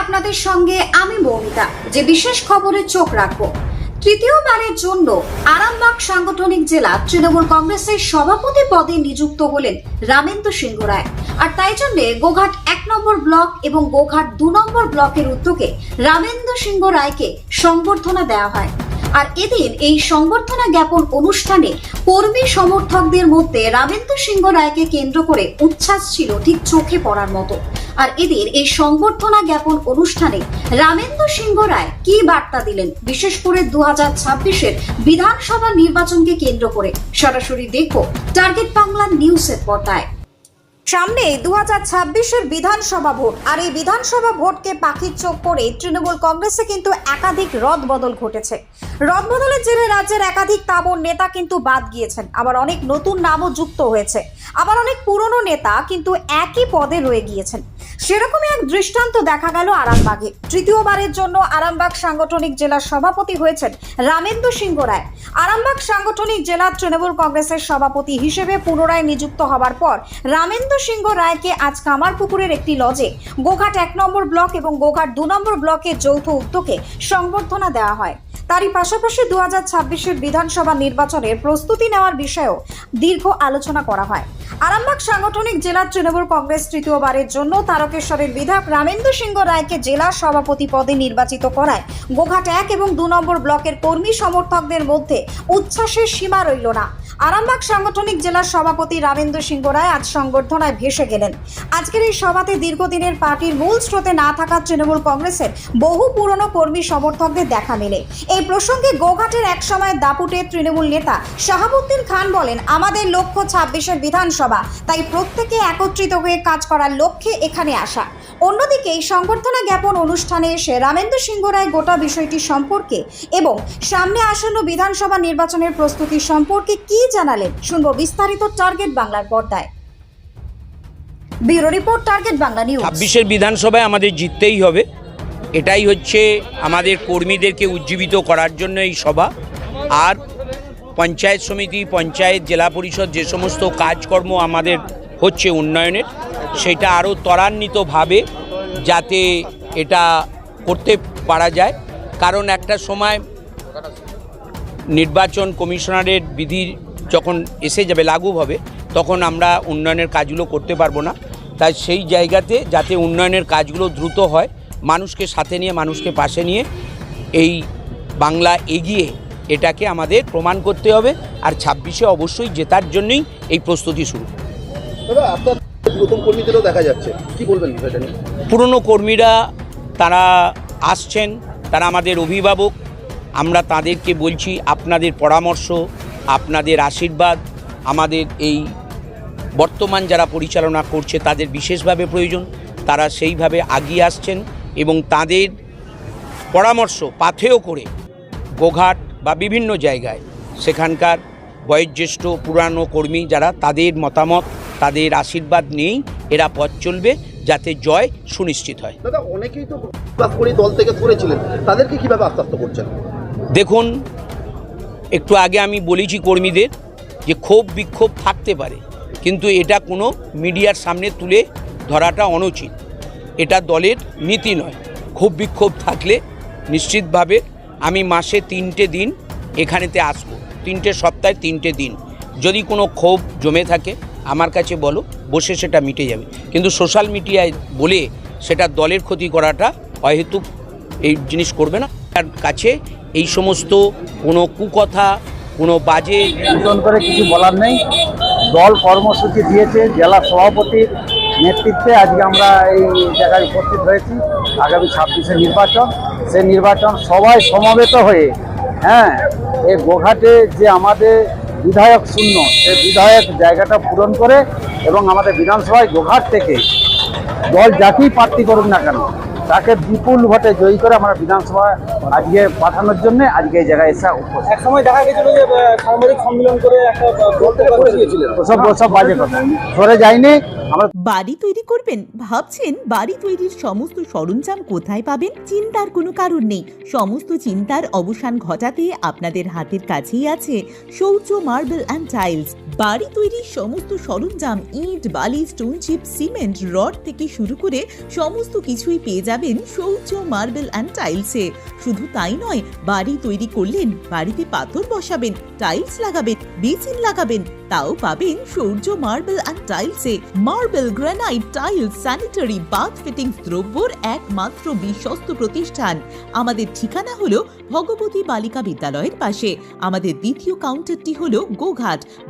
আপনাদের সঙ্গে আমি মৌমিতা। যে বিশেষ খবরে চোখ রাখবো, তৃতীয়বারের জন্য আরামবাগ সাংগঠনিক জেলা তৃণমূল কংগ্রেসের সভাপতি পদে নিযুক্ত হলেন রামেন্দ্র সিংহ রায়। আর তাই জন্য গোঘাট 1 নম্বর ব্লক এবং গোঘাট 2 নম্বর ব্লকের উদ্যোগে রামেন্দ্র সিংহ রায়কে সংবর্ধনা দেওয়া হয়। আর এদিন এই সংবর্ধনা জ্ঞাপন অনুষ্ঠানে কর্মী সমর্থকদের মধ্যে রামেন্দ্র সিংহ রায়কে কেন্দ্র করে উচ্ছ্বাস ছিল ঠিক চোখে পড়ার মতো। আর এদিন এই সংবর্ধনা জ্ঞাপন অনুষ্ঠানে রামেন্দ্র সিংহ রায় কি বার্তা দিলেন, বিশেষ করে 2026-এর বিধানসভা নির্বাচনকে কেন্দ্র করে, সরাসরি দেখো টার্গেট বাংলা নিউজের পর্দায়। সামনে 2026-এর বিধানসভা ভোট, আর এই বিধানসভা ভোটকে পাখির চোখ করে তৃণমূল কংগ্রেসে কিন্তু একাধিক রদবদল ঘটেছে। রদবদলের জেরে রাজ্যের একাধিক তাবড় নেতা কিন্তু বাদ গিয়েছেন, আবার অনেক নতুন নামও যুক্ত হয়েছে, আবার অনেক পুরনো নেতা কিন্তু একই পদে রয়ে গিয়েছেন। সেরকমই এক দৃষ্টান্ত দেখা গেল আরামবাগে। তৃতীয়বারের জন্য আরামবাগ সাংগঠনিক জেলার সভাপতি হয়েছেন রামেন্দ্র সিংহ রায়। আরামবাগ সাংগঠনিক জেলা তৃণমূল কংগ্রেসের সভাপতি হিসেবে পুনরায় নিযুক্ত হওয়ার পর রামেন্দ্র সিংহ রায়কে আজ কামারপুকুরের একটি লজে গোঘাট 1 নম্বর ব্লক এবং গোঘাট 2 নম্বর ব্লকের যৌথ উদ্যোগে সংবর্ধনা দেওয়া হয়। তারই পাশাপাশি 2026-এর বিধানসভা নির্বাচনের প্রস্তুতি নেওয়ার বিষয়েও দীর্ঘ আলোচনা করা হয়। আরামবাগ সাংগঠনিক জেলা তৃণমূল কংগ্রেস তৃতীয়বারের জন্য তারকেশ্বরের বিধায়ক রামেন্দ্র সিংহ রায়কে জেলা সভাপতি পদে নির্বাচিত করায় গোঘাট 1 এবং 2 নম্বর ব্লকের কর্মী সমর্থকদের মধ্যে উচ্ছ্বাসের সীমা রইল না। আরামবাগ সাংগঠনিক জেলার সভাপতি রামেন্দ্র সিংহ রায় আজ সংবর্ধনায় ভেসে গেলেন। আজকের এই সভাতে দীর্ঘদিনের পার্টির মূল স্রোতে না থাকা তৃণমূল কংগ্রেসের বহু পুরনো কর্মী সমর্থকদের দেখা মেলে। এই প্রসঙ্গে গোঘাটের এক সময় দাপুটে তৃণমূল নেতা শাহাবুদ্দিন খান বলেন, আমাদের লক্ষ্য 26-এর বিধানসভা, তাই প্রত্যেকে একত্রিত হয়ে কাজ করার লক্ষ্যে এখানে আসা। অন্যদিকে এই সংবর্ধনা জ্ঞাপন অনুষ্ঠানে এসে রামেন্দ্র সিংহ রায় গোটা বিষয়টি সম্পর্কে এবং সামনে আসন্ন বিধানসভা নির্বাচনের প্রস্তুতি সম্পর্কে কি জানালেন, শুনবো বিস্তারিত টার্গেট বাংলার পর্দায়। Bureau report, target Bangla news. 26-এর বিধানসভায় আমাদের জিততেই হবে, এটাই হচ্ছে আমাদের কর্মীদেরকে উজ্জীবিত করার জন্য এই সভা। আর পঞ্চায়েত সমিতি, পঞ্চায়েত, জেলা পরিষদ যে সমস্ত কাজকর্ম আমাদের হচ্ছে উন্নয়নের, সেটা আরও ত্বরান্বিতভাবে যাতে এটা করতে পারা যায়। কারণ একটা সময় নির্বাচন কমিশনারের বিধি যখন এসে যাবে, লাগু হবে, তখন আমরা উন্নয়নের কাজগুলো করতে পারবো না। তাই সেই জায়গাতে যাতে উন্নয়নের কাজগুলো দ্রুত হয়, মানুষকে সাথে নিয়ে, মানুষকে পাশে নিয়ে এই বাংলা এগিয়ে, এটাকে আমাদের প্রমাণ করতে হবে। আর 26-এ অবশ্যই জেতার জন্যই এই প্রস্তুতি শুরু। আপনার নতুন কর্মীদেরও দেখা যাচ্ছে, কি বলবেন বিষয়টা নিয়ে? পুরনো কর্মীরা তারা আসছেন, তারা আমাদের অভিভাবক। আমরা তাদেরকে বলছি, আপনাদের পরামর্শ, আপনাদের আশীর্বাদ আমাদের এই বর্তমান যারা পরিচালনা করছে তাদের বিশেষভাবে প্রয়োজন। তারা সেইভাবে এগিয়ে আসছেন এবং তাদের পরামর্শ পাথেয় করে গোঘাট বা বিভিন্ন জায়গায় সেখানকার বয়োজ্যেষ্ট পুরানো কর্মী যারা, তাদের মতামত, তাদের আশীর্বাদ নিয়েই এরা পথ চলবে, যাতে জয় সুনিশ্চিত হয়। দাদা, অনেকেই তো দল থেকে সরেছিলেন, তাদেরকে কিভাবে আস্তে আস্তে করছেন? দেখুন, একটু আগে আমি বলেছি কর্মীদের যে ক্ষোভ বিক্ষোভ থাকতে পারে, কিন্তু এটা কোনো মিডিয়ার সামনে তুলে ধরাটা অনুচিত। এটা দলের নীতি নয়। ক্ষোভ বিক্ষোভ থাকলে নিশ্চিতভাবে আমি মাসে 3টে দিন এখানেতে আসবো, 3টে সপ্তাহে 3টে দিন। যদি কোনো ক্ষোভ জমে থাকে আমার কাছে বলো, বসে সেটা মিটে যাবে। কিন্তু সোশ্যাল মিডিয়ায় বলে সেটা দলের ক্ষতি করাটা অহেতুক, এই জিনিস করবে না। তার কাছে এই সমস্ত কোনো কুকথা, কোনো বাজে করে কিছু বলার নেই। দল কর্মসূচি দিয়েছে, জেলা সভাপতির নেতৃত্বে আজকে আমরা এই জায়গায় উপস্থিত হয়েছি। আগামী 26-এর নির্বাচন, সেই নির্বাচন সবাই সমবেত হয়ে, এই গোঘাটে যে আমাদের বিধায়ক শূন্য, সেই বিধায়ক জায়গাটা পূরণ করে এবং আমাদের বিধানসভায় গোঘাট থেকে দল যাকেই প্রার্থী করুক না কেন, তাকে বিপুল ভোটে জয়ী করে আমরা বিধানসভায় আজকে পাঠানোর জন্য আজকে এই জায়গায় এসে উপস্থিত। এক সময় দেখা গেছিল যে সাংবাদিক সম্মেলন করে একটা ওসব বাজে কথা, সরে যায়নি। বাড়ি তৈরি করবেন? ভাবছেন বাড়ি তৈরির সমস্ত সরঞ্জাম কোথায় পাবেন? চিন্তার কোনো কারণ নেই। সমস্ত চিন্তার অবসান ঘটাতে আপনাদের হাতের কাছেই আছে শৌর্য মার্বেল অ্যান্ড টাইলস। বাড়ি তৈরির সমস্ত সরঞ্জাম, ইট, বালি, স্টোন চিপ, সিমেন্ট, রড থেকে শুরু করে সমস্ত কিছুই পেয়ে যাবেন শৌর্য মার্বেল অ্যান্ড টাইলসে। শুধু তাই নয়, বাড়ি তৈরি করলেন, বাড়িতে পাথর বসাবেন, টাইলস লাগাবেন, বেসিন লাগাবেন, তাও পাবেন শৌর্য মার্বেল অ্যান্ড টাইলসে। Marble, granite, tiles, sanitary, bath fittings দ্রব্যর একমাত্র বিশ্বস্ত প্রতিষ্ঠান। আমাদের ঠিকানা হলো ভগবতী বালিকা বিদ্যালয়ের পাশে। আমাদের দ্বিতীয় কাউন্টারটি হলো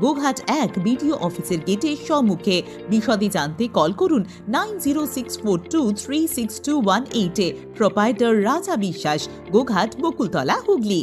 গোঘাট 1 বিডিও অফিসের গেটের সম্মুখে। বিশদে জানতে কল করুন 9064236218 এ। প্রোপাইটার রাজা বিশ্বাস, গোঘাট, বকুলতলা, হুগলি।